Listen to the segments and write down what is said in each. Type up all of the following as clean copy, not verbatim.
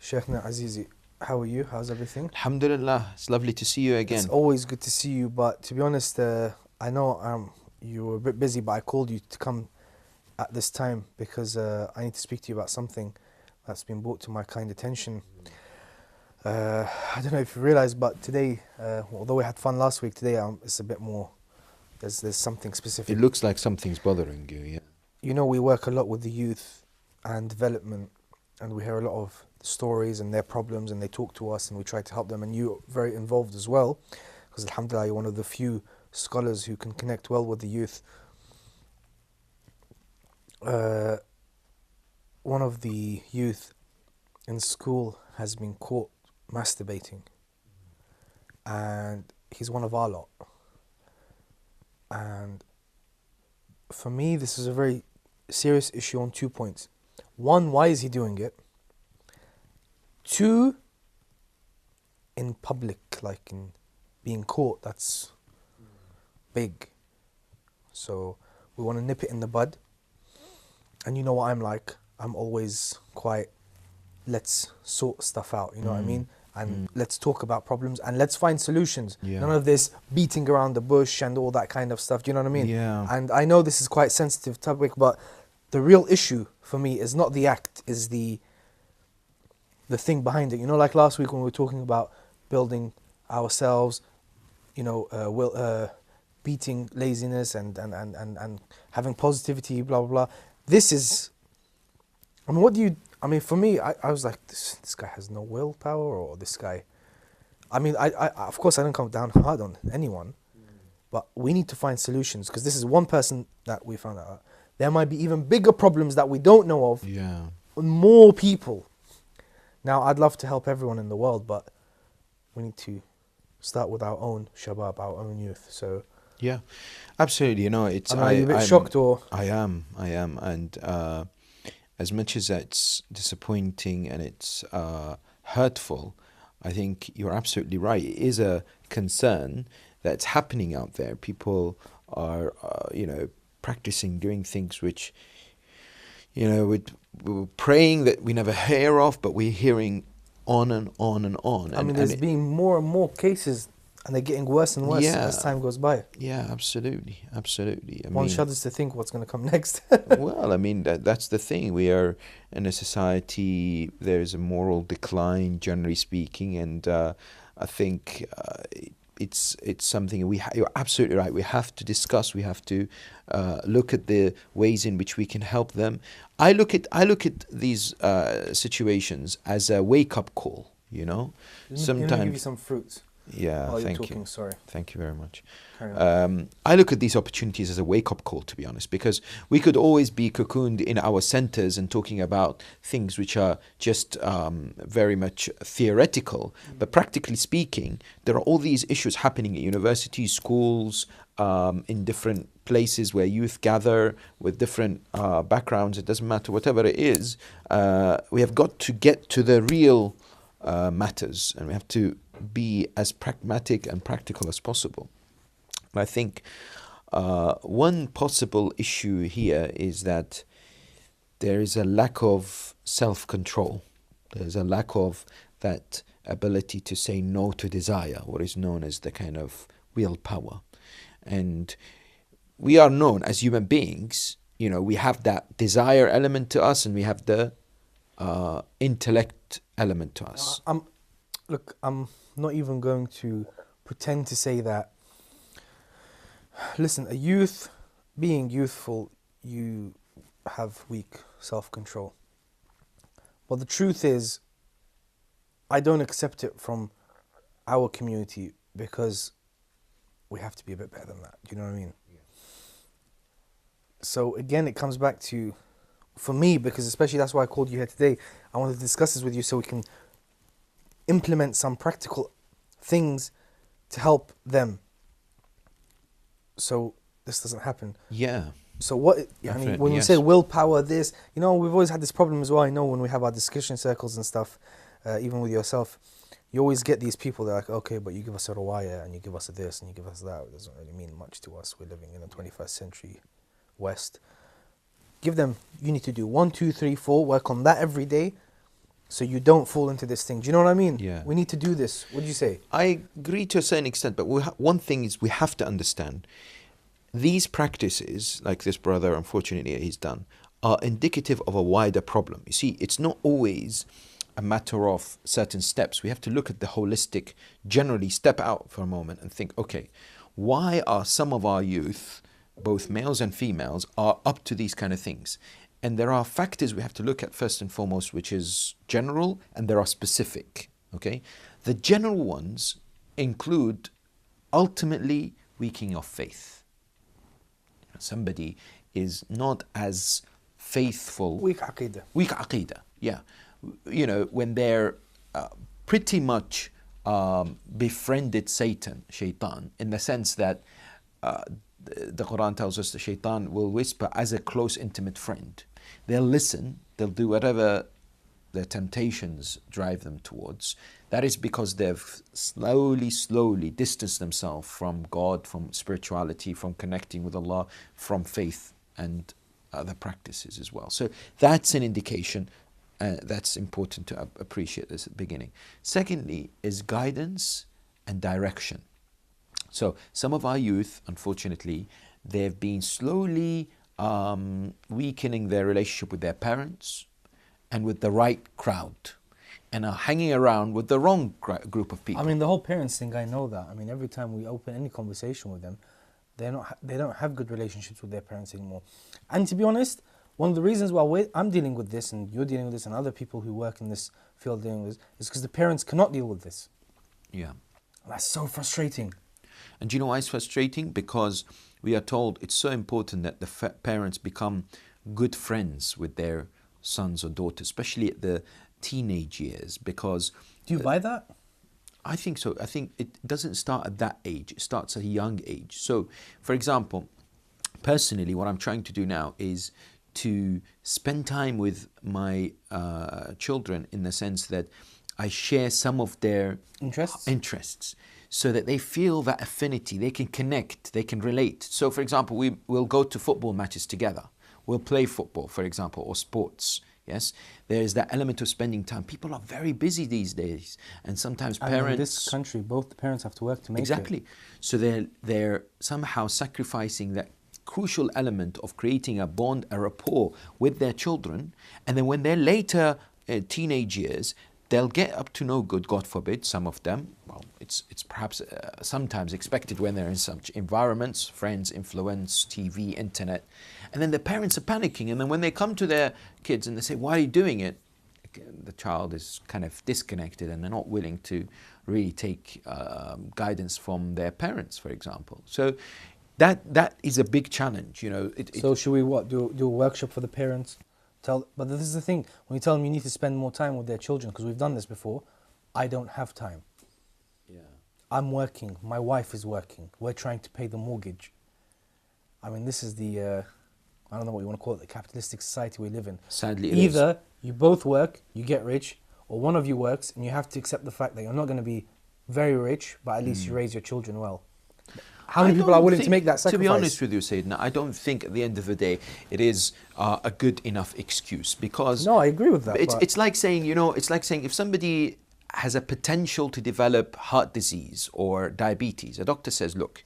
Shaykh Azizi, how are you? How's everything? Alhamdulillah, it's lovely to see you It's again. always good to see you, but to be honest, I know you were a bit busy, but I called you to come at this time because I need to speak to you about something that's been brought to my kind attention. I don't know if you realize, but today, although we had fun last week, today it's a bit more. There's something It specific. looks like something's bothering you, yeah. You know, we work a lot with the youth and development, and we hear a lot of stories and their problems, and they talk to us, and we try to help them. And you're very involved as well, because Alhamdulillah, you're one of the few scholars who can connect well with the youth. One of the youth in school has been caught masturbating, and he's one of our lot. And for me, this is a very serious issue on 2 points. One, why is he doing it? Two, in public, like in being caught, that's big. So we want to nip it in the bud. And you know what I'm like. I'm always quite, let's sort stuff out, you know what I mean? And let's talk about problems and let's find solutions. Yeah. None of this beating around the bush and all that kind of stuff. Do you know what I mean? Yeah. And I know this is quite sensitive topic, but the real issue for me is not the act, is the thing behind it. You know, like last week when we were talking about building ourselves, you know, beating laziness and having positivity, blah, blah, blah. This is, I mean, for me, I was like, this guy has no willpower, or this guy, I mean, I of course I don't come down hard on anyone, but we need to find solutions, because this is one person that we found out. There might be even bigger problems that we don't know of, Yeah. more people. Now, I'd love to help everyone in the world, but we need to start with our own shabab, our own youth. So, Yeah. Absolutely, you know, it's... are you a bit shocked, or? I am. And as much as it's disappointing and it's hurtful, I think you're absolutely right. It is a concern that's happening out there. People are, practicing, doing things which, we're praying that we never hear of, but we're hearing on and on and on. I mean, there's been more and more cases, and they're getting worse and worse as time goes by. Yeah, absolutely. One shudders to think what's going to come next. Well, I mean, that's the thing. We are in a society, there's a moral decline, generally speaking, and I think it's something you're absolutely right. We have to discuss. We have to look at the ways in which we can help them. I look at these situations as a wake-up call. You know, Sometimes. Let me give you some fruits. Yeah, thank you. Sorry. Thank you very much. Carry on. I look at these opportunities as a wake-up call, to be honest, because we could always be cocooned in our centers and talking about things which are just very much theoretical. But practically speaking, there are all these issues happening at universities, schools, in different places where youth gather with different backgrounds. It doesn't matter, whatever it is. We have got to get to the real matters, and we have to be as pragmatic and practical as possible. And I think one possible issue here is that there is a lack of self-control. There's a lack of that ability to say no to desire, what is known as the kind of willpower. And we are known as human beings, you know, we have that desire element to us, and we have the intellect element to us. Look, I'm not even going to pretend to say that. Listen, a youth, being youthful, you have weak self-control. But the truth is, I don't accept it from our community, because we have to be a bit better than that. Do you know what I mean? Yeah. So again, it comes back to, for me, because especially that's why I called you here today, I wanted to discuss this with you so we can implement some practical things to help them, so this doesn't happen. Yeah. So what, I mean, when we say willpower, this, you know, we've always had this problem as well. I know when we have our discussion circles and stuff, even with yourself, you always get these people that are like, okay, but you give us a rawaya and you give us a this and you give us that. It doesn't really mean much to us. We're living in the 21st century West. Give them, you need to do 1, 2, 3, 4, work on that every day, so you don't fall into this thing. Do you know what I mean? Yeah. We need to do this. What do you say? I agree to a certain extent, but one thing is we have to understand these practices, like this brother, unfortunately, he's done, are indicative of a wider problem. You see, it's not always a matter of certain steps. We have to look at the holistic, generally step out for a moment and think, okay, why are some of our youth, both males and females, are up to these kind of things? And there are factors we have to look at first and foremost, which is general, and there are specific. Okay, the general ones include ultimately weakening of faith. Somebody is not as faithful. Weak aqidah. Weak aqidah, yeah. You know, when they're pretty much befriended Satan, shaitan, in the sense that the Quran tells us the shaitan will whisper as a close, intimate friend. They'll listen, they'll do whatever their temptations drive them towards. That is because they've slowly distanced themselves from God, from spirituality, from connecting with Allah, from faith and other practices as well. So that's an indication. That's important to appreciate this at the beginning. Secondly is guidance and direction. So some of our youth, unfortunately, they've been slowly weakening their relationship with their parents and with the right crowd, and are hanging around with the wrong group of people. I mean, the whole parents thing, I know that. I mean, every time we open any conversation with them, they don't have good relationships with their parents anymore. And to be honest, one of the reasons why I'm dealing with this, and you're dealing with this, and other people who work in this field dealing with this, is because the parents cannot deal with this. Yeah. That's so frustrating. And do you know why it's frustrating? Because we are told it's so important that the parents become good friends with their sons or daughters, especially at the teenage years. Because do you buy that? I think so. I think it doesn't start at that age. It starts at a young age. So, for example, personally, what I'm trying to do now is to spend time with my children in the sense that I share some of their interests so that they feel that affinity, they can connect, they can relate. So, for example, we'll go to football matches together. We'll play football, for example, or sports. Yes, there is that element of spending time. People are very busy these days, and sometimes parents. In this country, both the parents have to work to make exactly. it. So they're somehow sacrificing that crucial element of creating a bond, a rapport with their children, and then when they're later teenage years, they'll get up to no good, God forbid, some of them. Well, it's perhaps sometimes expected when they're in such environments, friends, influence, TV, internet. And then the parents are panicking. And then when they come to their kids and they say, why are you doing it? The child is kind of disconnected and they're not willing to really take guidance from their parents, for example. So that is a big challenge, you know. So should we do a workshop for the parents? But this is the thing, when you tell them you need to spend more time with their children, because we've done this before, I don't have time. Yeah. I'm working, my wife is working, we're trying to pay the mortgage. I mean, this is the, I don't know what you want to call it, the capitalistic society we live in. Sadly, either you both work, you get rich, or one of you works and you have to accept the fact that you're not going to be very rich, but at least you raise your children well. How many people are willing to make that sacrifice? To be honest with you, Sayyidina, I don't think at the end of the day it is a good enough excuse, because no, I agree with that. It's like saying, you know, it's like saying if somebody has a potential to develop heart disease or diabetes, a doctor says, look,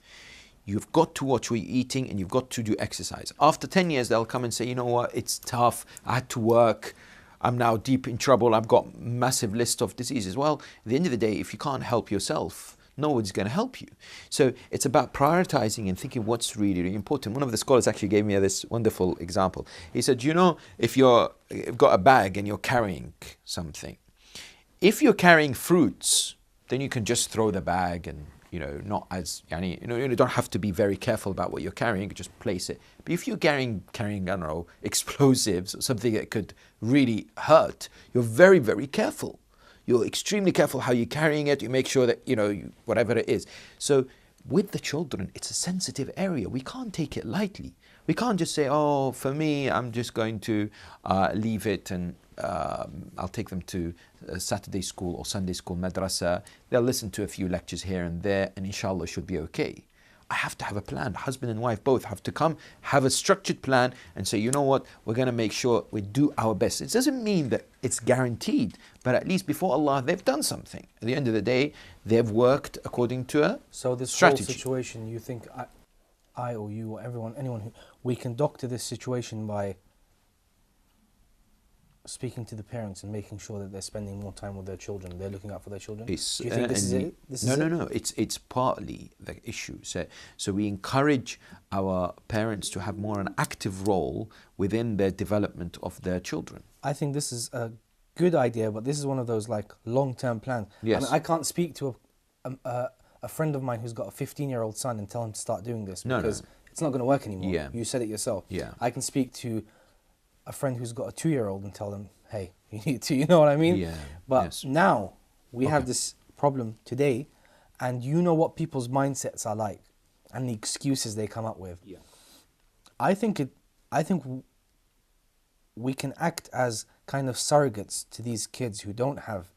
you've got to watch what you're eating and you've got to do exercise. After 10 years, they'll come and say, you know what, it's tough, I had to work, I'm now deep in trouble, I've got massive list of diseases. Well, at the end of the day, if you can't help yourself, no one's going to help you. So it's about prioritizing and thinking what's really, really important. One of the scholars actually gave me this wonderful example. He said, you know, if you've got a bag and you're carrying something, if you're carrying fruits, then you can just throw the bag and, you know, not as, you don't have to be very careful about what you're carrying, you just place it. But if you're carrying, I don't know, explosives or something that could really hurt, you're very, very careful. You're extremely careful how you're carrying it. You make sure that, you know, whatever it is. So with the children, it's a sensitive area. We can't take it lightly. We can't just say, oh, for me, I'm just going to leave it and I'll take them to Saturday school or Sunday school, madrasa. They'll listen to a few lectures here and there and inshallah it should be okay. I have to have a plan. Husband and wife both have to come, have a structured plan, and say, you know what, we're going to make sure we do our best. It doesn't mean that it's guaranteed, but at least before Allah, they've done something. At the end of the day, they've worked according to a So this strategy. whole situation, you think I or you or anyone who, we can doctor this situation by speaking to the parents and making sure that they're spending more time with their children, they're looking out for their children? Do you think this is it? No. It's partly the issue. So we encourage our parents to have more an active role within their development of their children. I think this is a good idea, but this is one of those like long-term plans. Yes. I mean, I can't speak to a friend of mine who's got a 15-year-old son and tell him to start doing this because it's not going to work anymore. Yeah. You said it yourself. Yeah. I can speak to a friend who's got a 2-year-old and tell them, hey, you need to, you know what I mean? Yeah. But Yes. now we have this problem today, and you know what people's mindsets are like and the excuses they come up with. Yeah. I think we can act as kind of surrogates to these kids who don't have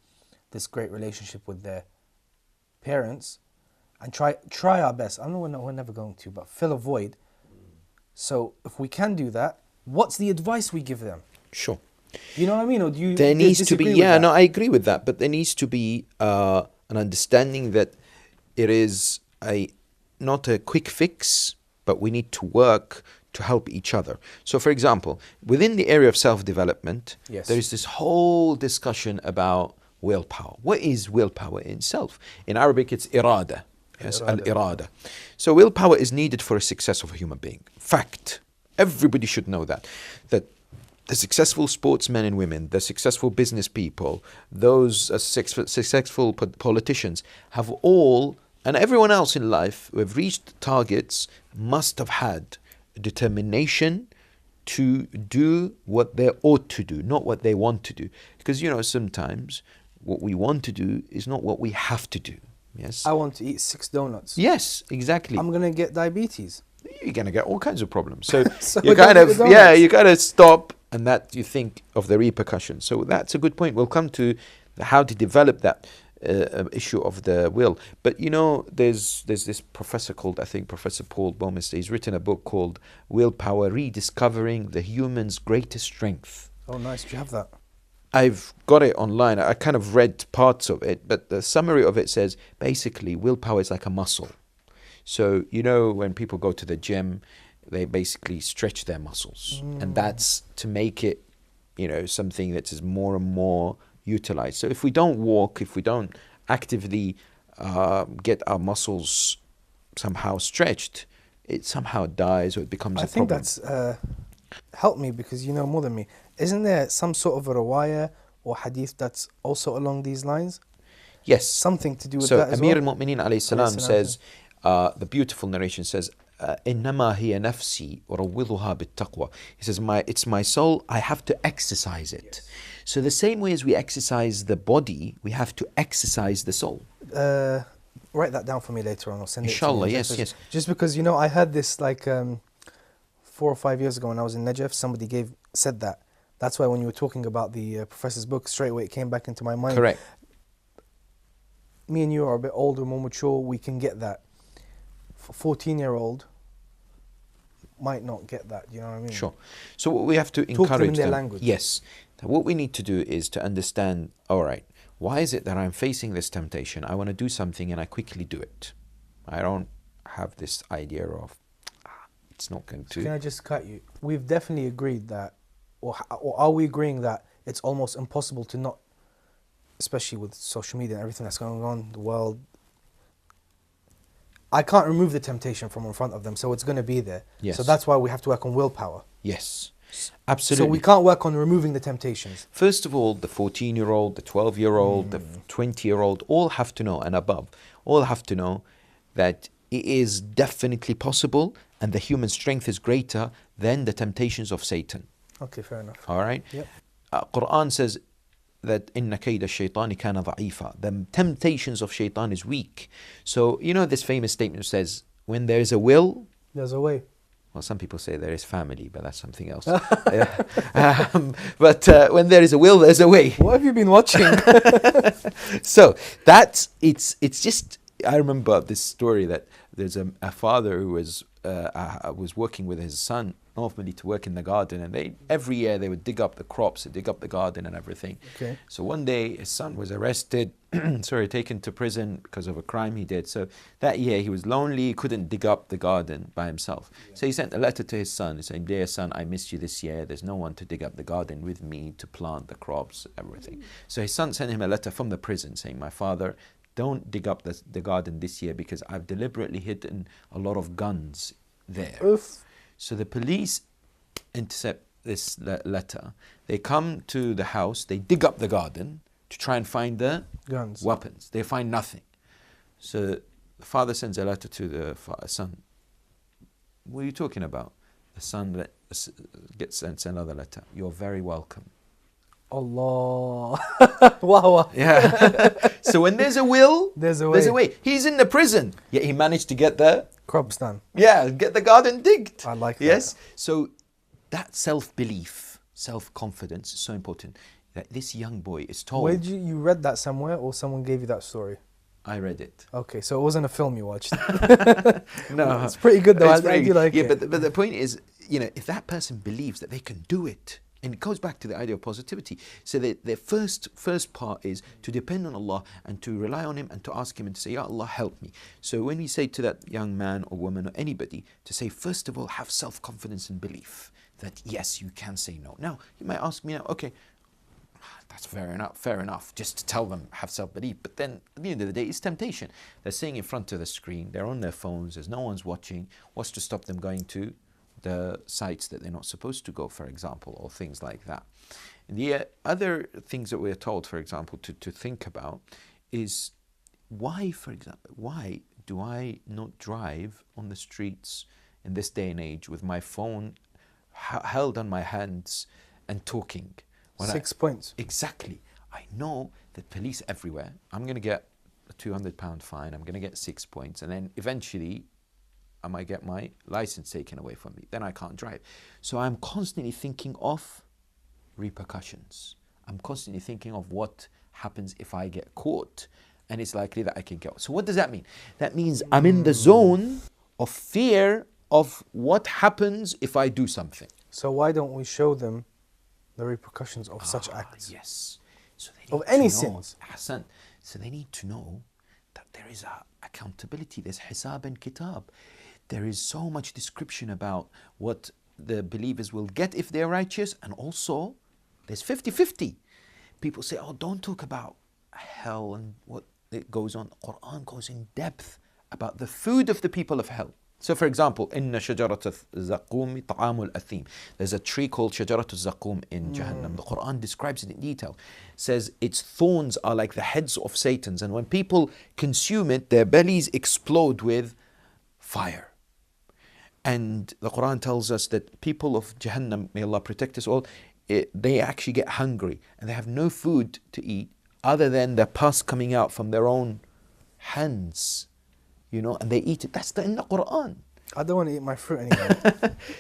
this great relationship with their parents, and try our best. I know we're never going to, but fill a void. So if we can do that, what's the advice we give them? Sure. You know what I mean? Or do you? There needs to be, disagree with that? I agree with that, but there needs to be an understanding that it is not a quick fix, but we need to work to help each other. So, for example, within the area of self-development, Yes. there is this whole discussion about willpower. What is willpower in self? In Arabic, it's irada. Yes, al-irada. So willpower is needed for a success of a human being. Fact. Everybody should know that. That the successful sportsmen and women, the successful business people, those successful politicians have all, and everyone else in life who have reached targets must have had determination to do what they ought to do, not what they want to do. Because, sometimes what we want to do is not what we have to do. Yes. I want to eat 6 donuts. Yes, exactly. I'm going to get diabetes. You're going to get all kinds of problems. So, So you don't kind eat of, the donuts. you got to stop, and that you think of the repercussions. So that's a good point. We'll come to how to develop that issue of the will. But there's this professor called, I think, Professor Paul Baumeister. He's written a book called Willpower: Rediscovering the Human's Greatest Strength. Oh, nice. Do you have that? I've got it online. I kind of read parts of it, but the summary of it says basically willpower is like a muscle. So, when people go to the gym, they basically stretch their muscles. And that's to make it, something that is more and more utilized. So if we don't walk, if we don't actively get our muscles somehow stretched, it somehow dies or it becomes a problem. I think that's helped me because you know more than me. Isn't there some sort of a riwayah or hadith that's also along these lines? Yes. Something to do with so that as Amir well? al-Mu'mineen alayhi salam says, the beautiful narration says, إِنَّمَا هِيَ نَفْسِي وَرَوِّضُهَا بِالتَّقْوَى. He says, it's my soul, I have to exercise it. Yes. So the same way as we exercise the body, we have to exercise the soul. Write that down for me later on. I'll send Inshallah, it to you. yes. Just because, I heard this like 4 or 5 years ago when I was in Najaf, somebody said that. That's why when you were talking about the professor's book, straight away it came back into my mind. Correct. Me and you are a bit older, more mature, we can get that. For 14-year-old might not get that, you know what I mean? Sure. So what we have to Talk encourage to them in their them. language. Yes. What we need to do is to understand, all right, why is it that I'm facing this temptation? I want to do something and I quickly do it. I don't have this idea of, it's not going to. Can I just cut you? We've definitely agreed that, or are we agreeing that it's almost impossible to not, especially with social media and everything that's going on in the world, I can't remove the temptation from in front of them, so it's going to be there. Yes. So that's why we have to work on willpower. Yes, absolutely. So we can't work on removing the temptations. First of all, the 14-year-old, the 12-year-old, the 20-year-old, all have to know, and above, all have to know that it is definitely possible and the human strength is greater than the temptations of Satan. Okay, fair enough. All right? Yep. Quran says that إِنَّ كَيْدَ الشَّيْطَانِ كَانَ ضَعِيفًا. The temptations of shaitan is weak. So, this famous statement says, when there is a will, There's a way. well, some people say there is family, but that's something else. But when there is a will, there's a way. What have you been watching? So it's just I remember this story that there's a father who was working with his son normally to work in the garden, and every year they would dig up the crops, dig up the garden and everything. Okay. So one day his son was arrested, taken to prison because of a crime he did. So that year he was lonely, he couldn't dig up the garden by himself. Yeah. So he sent a letter to his son saying, "Dear son, I missed you this year. There's no one to dig up the garden with me to plant the crops, everything." So his son sent him a letter from the prison saying, "My father, don't dig up the garden this year because I've deliberately hidden a lot of guns there." Oof. So the police intercept this letter. They come to the house, they dig up the garden to try and find the guns, weapons. They find nothing. So the father sends a letter to the son. "What are you talking about?" The son sends another letter. "You're very welcome." Allah. Wow. Yeah. So when there's a will, there's a way. He's in the prison, yet he managed to get the crops done. Yeah, get the garden digged. I like that. Yes. So that self-belief, self-confidence is so important. That this young boy is told. Where did you read that somewhere, or someone gave you that story? I read it. Okay, so it wasn't a film you watched. No, it's pretty good though. I do like it. Yeah, but the point is, if that person believes that they can do it, and it goes back to the idea of positivity. So the first part is to depend on Allah and to rely on Him and to ask Him and to say, "Ya Allah, help me." So when we say to that young man or woman or anybody to say, first of all, have self-confidence and belief that yes, you can say no. Now, you might ask me now, okay, that's fair enough, just to tell them have self-belief. But then at the end of the day, it's temptation. They're sitting in front of the screen, they're on their phones, there's no one's watching. What's to stop them going to the sites that they're not supposed to go, for example, or things like that. And the other things that we're told, for example, to think about is why do I not drive on the streets in this day and age with my phone held on my hands and talking? 6 points. Exactly. I know that police everywhere. I'm going to get a £200 fine. I'm going to get 6 points. And then eventually I might get my license taken away from me. Then I can't drive. So I'm constantly thinking of repercussions. I'm constantly thinking of what happens if I get caught. And it's likely that I can get. So what does that mean? That means I'm in the zone of fear of what happens if I do something. So why don't we show them the repercussions of such acts? Yes. So they need of any to know, sins. Hassan, so they need to know that there is accountability, there's hisab and kitab. There is so much description about what the believers will get if they're righteous, and also there's 50-50. People say, oh, don't talk about hell and what it goes on. The Quran goes in depth about the food of the people of hell. So for example, إِنَّ شَجَرَةَ الزَّقُومِ طَعَامُ الْأَثِيمِ. There's a tree called شَجَرَةُ الزَّقُوم in Jahannam. The Quran describes it in detail. Says its thorns are like the heads of Satans, and when people consume it, their bellies explode with fire. And the Quran tells us that people of Jahannam, may Allah protect us all, they actually get hungry and they have no food to eat other than the pus coming out from their own hands, and they eat it. That's in the Quran. I don't want to eat my fruit anymore.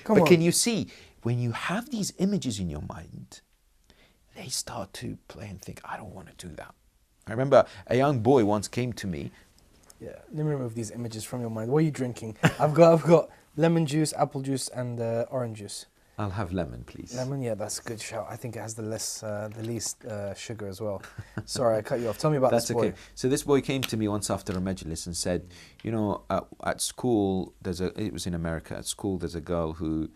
But can you see, when you have these images in your mind, they start to play and think, I don't want to do that. I remember a young boy once came to me. Yeah, let me remove these images from your mind. What are you drinking? I've got lemon juice, apple juice, and orange juice. I'll have lemon, please. Lemon, yeah, that's a good shout. I think it has the least sugar as well. Sorry, I cut you off. Tell me about this boy. That's okay. So this boy came to me once after a majlis and said, at school, it was in America, at school there's a girl who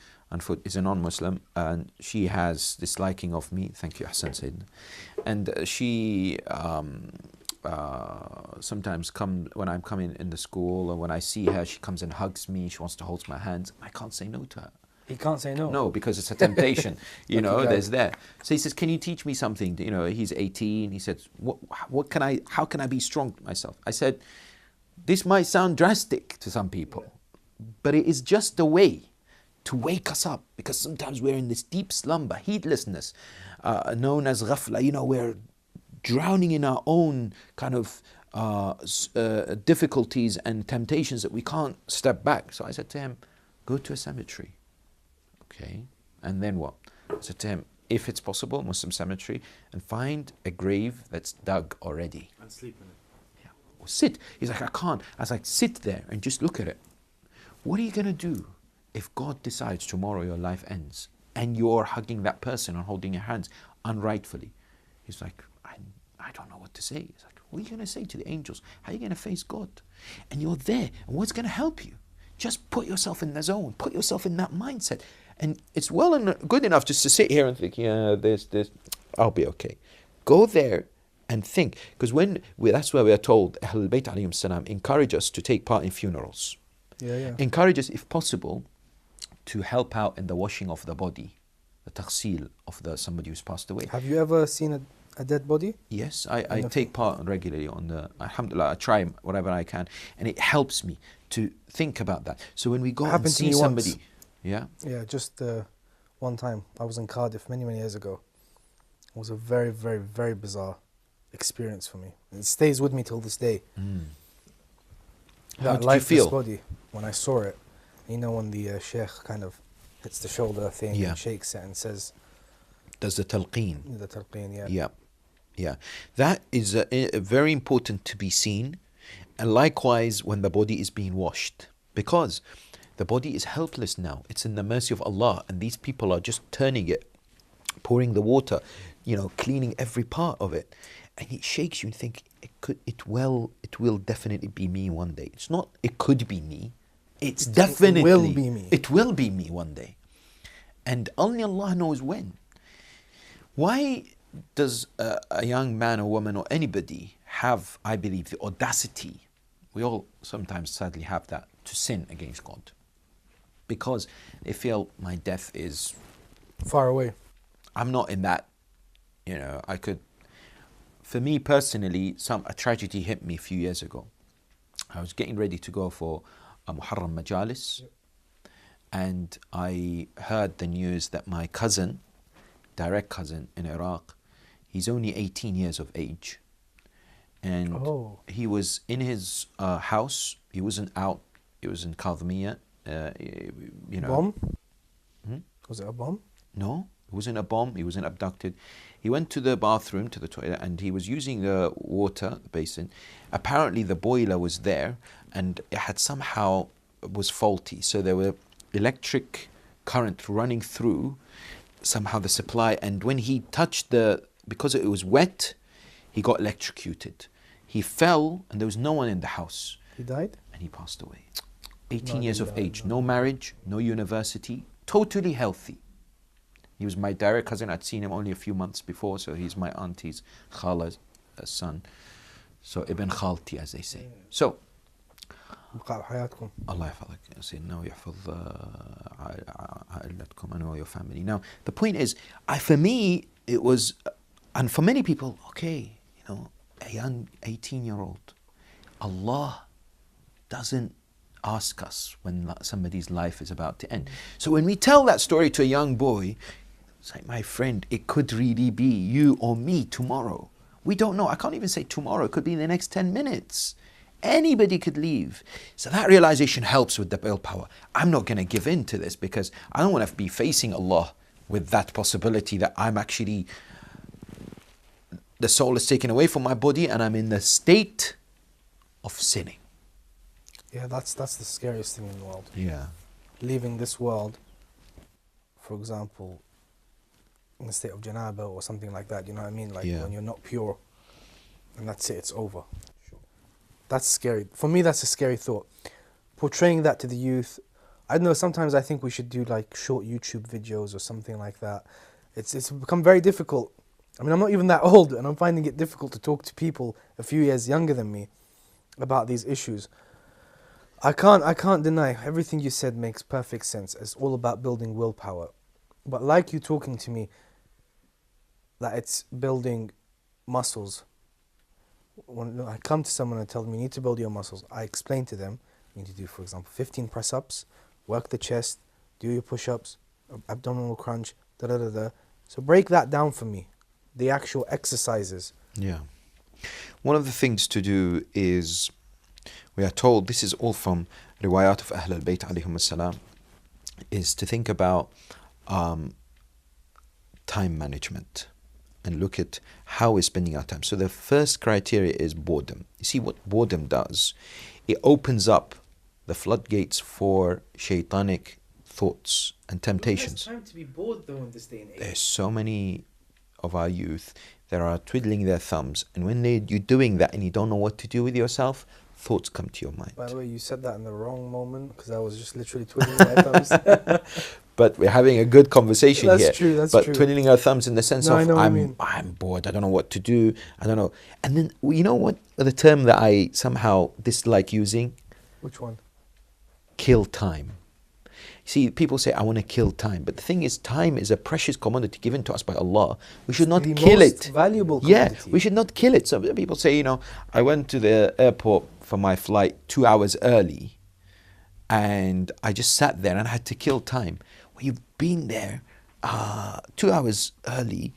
is a non-Muslim, and she has this liking of me. Thank you, Hassan Sayyidina. And she sometimes when I'm coming in the school, or when I see her, she comes and hugs me, she wants to hold my hands. I can't say no to her. He can't say no? No, because it's a temptation, there's there. So he says, can you teach me something? He's 18. He said, how can I be strong myself? I said, this might sound drastic to some people, but it is just a way to wake us up, because sometimes we're in this deep slumber, heedlessness, known as ghafla. We're drowning in our own kind of difficulties and temptations that we can't step back. So I said to him, go to a cemetery. Okay, and then what? I said to him, if it's possible, Muslim cemetery, and find a grave that's dug already. And sleep in it. Yeah. sit. He's like, I can't. I was like, sit there and just look at it. What are you going to do if God decides tomorrow your life ends and you're hugging that person and holding your hands unrightfully? He's like, I don't know what to say. He's like, what are you going to say to the angels? How are you going to face God? And you're there. And what's going to help you? Just put yourself in the zone. Put yourself in that mindset. And it's well and good enough just to sit here and think, yeah, this, I'll be okay. Go there and think. Because that's where we are told, Ahlul Bayt alayhim salam encourage us to take part in funerals. Encourage us, if possible, to help out in the washing of the body, the taghsil of somebody who's passed away. Have you ever seen a dead body? Yes, I take part regularly on the, alhamdulillah, I try whatever I can, and it helps me to think about that. So when we go and see somebody, just one time I was in Cardiff many years ago. It was a very, very, very bizarre experience for me. It stays with me till this day. How did you feel? Body, when I saw it, you know, when the Shaikh kind of hits the shoulder thing and shakes it and says, does the talqeen. The talqeen, yeah. That is very important to be seen. And likewise when the body is being washed, because the body is helpless now. It's in the mercy of Allah, and these people are just turning it, pouring the water, cleaning every part of it. And it shakes you and think, it will definitely be me one day. It's not, it could be me. It will be me. It will be me one day. And only Allah knows when. Why does a young man or woman or anybody have, I believe, the audacity, we all sometimes sadly have that, to sin against God? Because they feel my death is far away. I'm not in that, for me personally, a tragedy hit me a few years ago. I was getting ready to go for a Muharram Majalis, and I heard the news that my cousin, direct cousin in Iraq, he's only 18 years of age. And he was in his house. He wasn't out. He was in Kadhmiya. Bomb? Was it a bomb? No, it wasn't a bomb. He wasn't abducted. He went to the bathroom, to the toilet, and he was using the water basin. Apparently the boiler was there, and it had somehow was faulty. So there were electric current running through somehow the supply. And when he touched because it was wet, he got electrocuted. He fell, and there was no one in the house. He died? And he passed away. 18 years of age, no marriage, no university, totally healthy. He was my direct cousin. I'd seen him only a few months before, so he's my auntie's khala's son. So Ibn Khalti, as they say. So, Allah yahfadhak, Sayyidina, yahfadh a'illatkum and all your family. Now, the point is, for me, it was, and for many people, okay, a young 18-year-old, Allah doesn't ask us when somebody's life is about to end. So when we tell that story to a young boy, it's like, my friend, it could really be you or me tomorrow. We don't know. I can't even say tomorrow. It could be in the next 10 minutes. Anybody could leave. So that realization helps with the willpower. I'm not going to give in to this, because I don't want to be facing Allah with that possibility that I'm actually, the soul is taken away from my body and I'm in the state of sinning. Yeah, that's the scariest thing in the world. Yeah. Leaving this world, for example, in a state of janaba or something like that, you know what I mean? Like when you're not pure, and that's it, it's over. Sure. That's scary. For me, that's a scary thought. Portraying that to the youth, I don't know, sometimes I think we should do like short YouTube videos or something like that. It's become very difficult. I mean, I'm not even that old, and I'm finding it difficult to talk to people a few years younger than me about these issues. I can't deny, everything you said makes perfect sense. It's all about building willpower. But like you talking to me, that it's building muscles. When I come to someone and tell them you need to build your muscles, I explain to them, you need to do, for example, 15 press-ups, work the chest, do your push-ups, abdominal crunch, da-da-da-da. So break that down for me, the actual exercises. Yeah. One of the things to do is, we are told, this is all from riwayat of Ahlul Bayt alayhim salam, is to think about time management. and look at how we're spending our time. So the first criteria is boredom. You see what boredom does? It opens up the floodgates for shaitanic thoughts and temptations. Who has time to be bored though in this day and age? There's so many of our youth that are twiddling their thumbs, and when you're doing that and you don't know what to do with yourself, thoughts come to your mind. By the way, you said that in the wrong moment, because I was just literally twiddling my thumbs. But we're having a good conversation here. That's true, that's but true. Twiddling our thumbs in the sense No, I of know what you mean. I'm bored, I don't know what to do, I don't know. And then, you know what, the term that I somehow dislike using? Which one? Kill time. See, people say, I want to kill time. But the thing is, time is a precious commodity given to us by Allah. We should not kill it. Valuable commodity. commodity. We should not kill it. So people say, I went to the airport for my flight 2 hours early, and I just sat there and I had to kill time. Well, you've been there 2 hours early,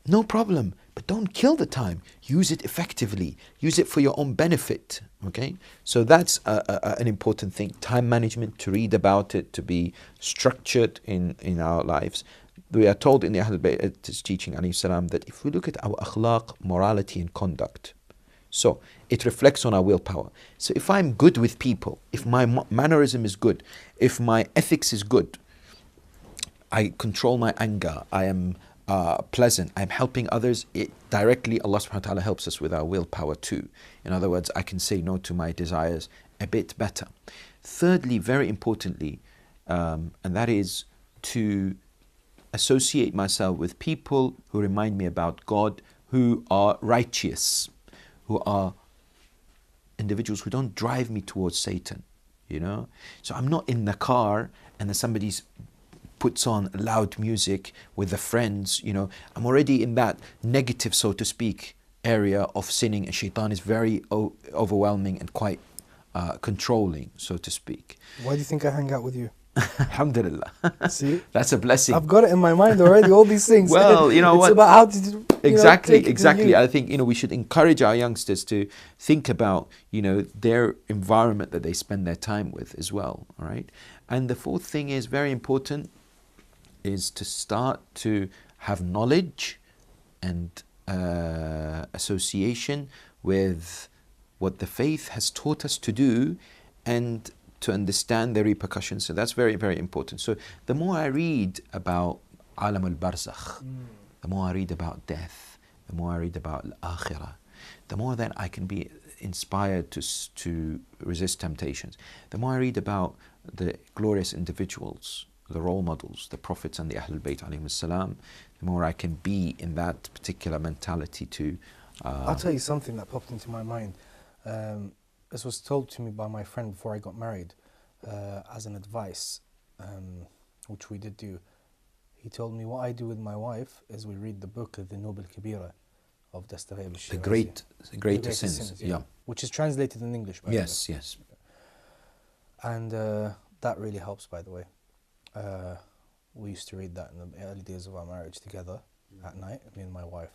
no problem. But don't kill the time. Use it effectively. Use it for your own benefit. Okay? So that's an important thing. Time management, to read about it, to be structured in our lives. We are told in the Ahl's teaching, alayhi salam, that if we look at our akhlaq, morality and conduct, so it reflects on our willpower. So if I'm good with people, if my mannerism is good, if my ethics is good, I control my anger, I am pleasant, I'm helping others, it directly, Allah subhanahu wa ta'ala helps us with our willpower too. In other words, I can say no to my desires a bit better. Thirdly, very importantly, and that is to associate myself with people who remind me about God, who are righteous, who are individuals who don't drive me towards Satan, So I'm not in the car and then somebody's puts on loud music with the friends, I'm already in that negative, so to speak, area of sinning, and shaitan is very overwhelming and quite controlling, so to speak. Why do you think I hang out with you? Alhamdulillah. See? That's a blessing. I've got it in my mind already, all these things. Well, you know it's what? about how to do, Exactly. I think, we should encourage our youngsters to think about, their environment that they spend their time with as well, all right? And the fourth thing is very important, is to start to have knowledge and association with what the faith has taught us to do, and to understand the repercussions. So that's very, very important. So the more I read about Alam al-Barzakh, the more I read about death, the more I read about al-Akhirah, the more then I can be inspired to resist temptations. The more I read about the glorious individuals, the role models, the prophets and the Ahlul Bayt alayhim salam, the more I can be in that particular mentality to... I'll tell you something that popped into my mind. This was told to me by my friend before I got married, as an advice, which we did do. He told me, what I do with my wife is we read the book of the Noble Kabira of Dostoevsky. The greatest sins, yeah. Which is translated in English, by the way. Yes. And that really helps, by the way. We used to read that in the early days of our marriage together at night, me and my wife.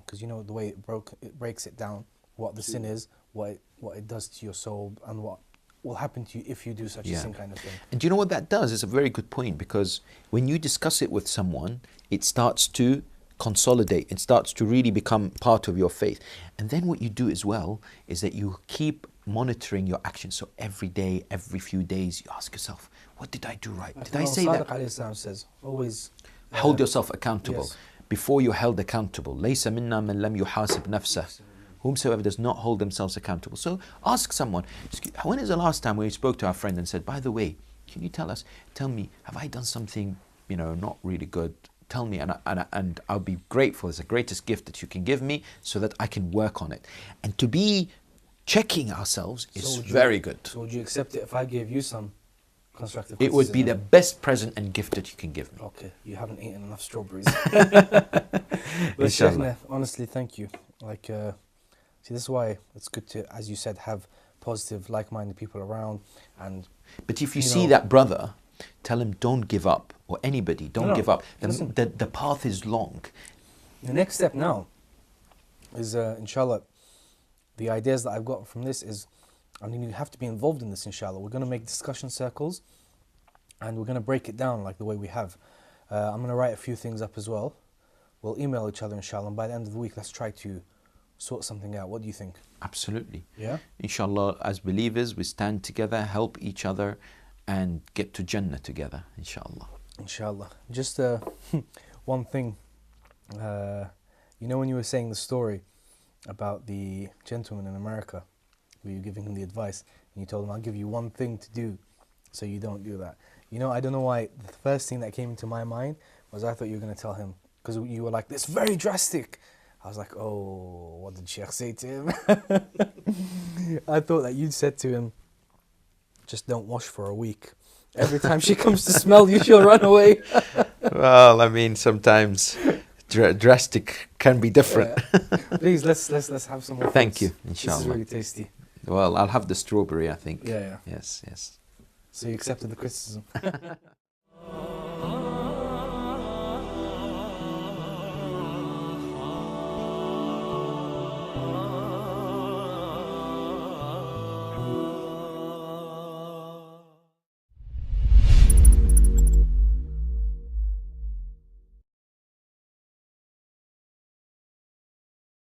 Because the way it breaks it down, what the sin is, what it does to your soul, and what will happen to you if you do such a sin, kind of thing. And do you know what that does? It's a very good point, because when you discuss it with someone, it starts to consolidate, it starts to really become part of your faith. And then what you do as well is that you keep monitoring your actions. So every day, every few days, you ask yourself, what did I do right? Did I say that? Sadiq says, always hold yourself accountable. Yes. Before you're held accountable. لَيْسَ مِنَّا مَنْ لَمْ يُحَاسِبْ نَفْسَهُ. Whomsoever does not hold themselves accountable. So ask someone, when is the last time we spoke to our friend and said, by the way, can you tell me, have I done something, not really good? Tell me, and I'll be grateful. It's the greatest gift that you can give me, so that I can work on it. And to be checking ourselves is very good. So would you accept it if I gave you some constructive criticism? It would be the best present and gift that you can give me. Okay, you haven't eaten enough strawberries. But Shaykh, honestly, thank you. See, this is why it's good to, as you said, have positive, like-minded people around. But if you see that brother, tell him don't give up, or anybody, don't give up. The path is long. The next step now is, inshallah, the ideas that I've got from this is, you have to be involved in this, inshallah. We're going to make discussion circles, and we're going to break it down like the way we have. I'm going to write a few things up as well, we'll email each other, inshallah, and by the end of the week, let's try to sort something out. What do you think? Absolutely. Yeah? Inshallah, as believers, we stand together, help each other, and get to Jannah together, inshallah. Inshallah. Just one thing. You know when you were saying the story about the gentleman in America, where you were giving him the advice, and you told him, I'll give you one thing to do so you don't do that. You know, I don't know why, the first thing that came into my mind was I thought you were going to tell him, because you were like, it's very drastic. I was like, oh, what did Shaikh say to him? I thought that you'd said to him, just don't wash for a week. Every time she comes to smell you, she'll run away. Well, I mean, sometimes drastic can be different. Yeah. Please, let's have some more. Thank fruits. you, inshallah. This is really tasty. Well, I'll have the strawberry, I think. Yeah, yeah. Yes, yes. So you accepted the criticism.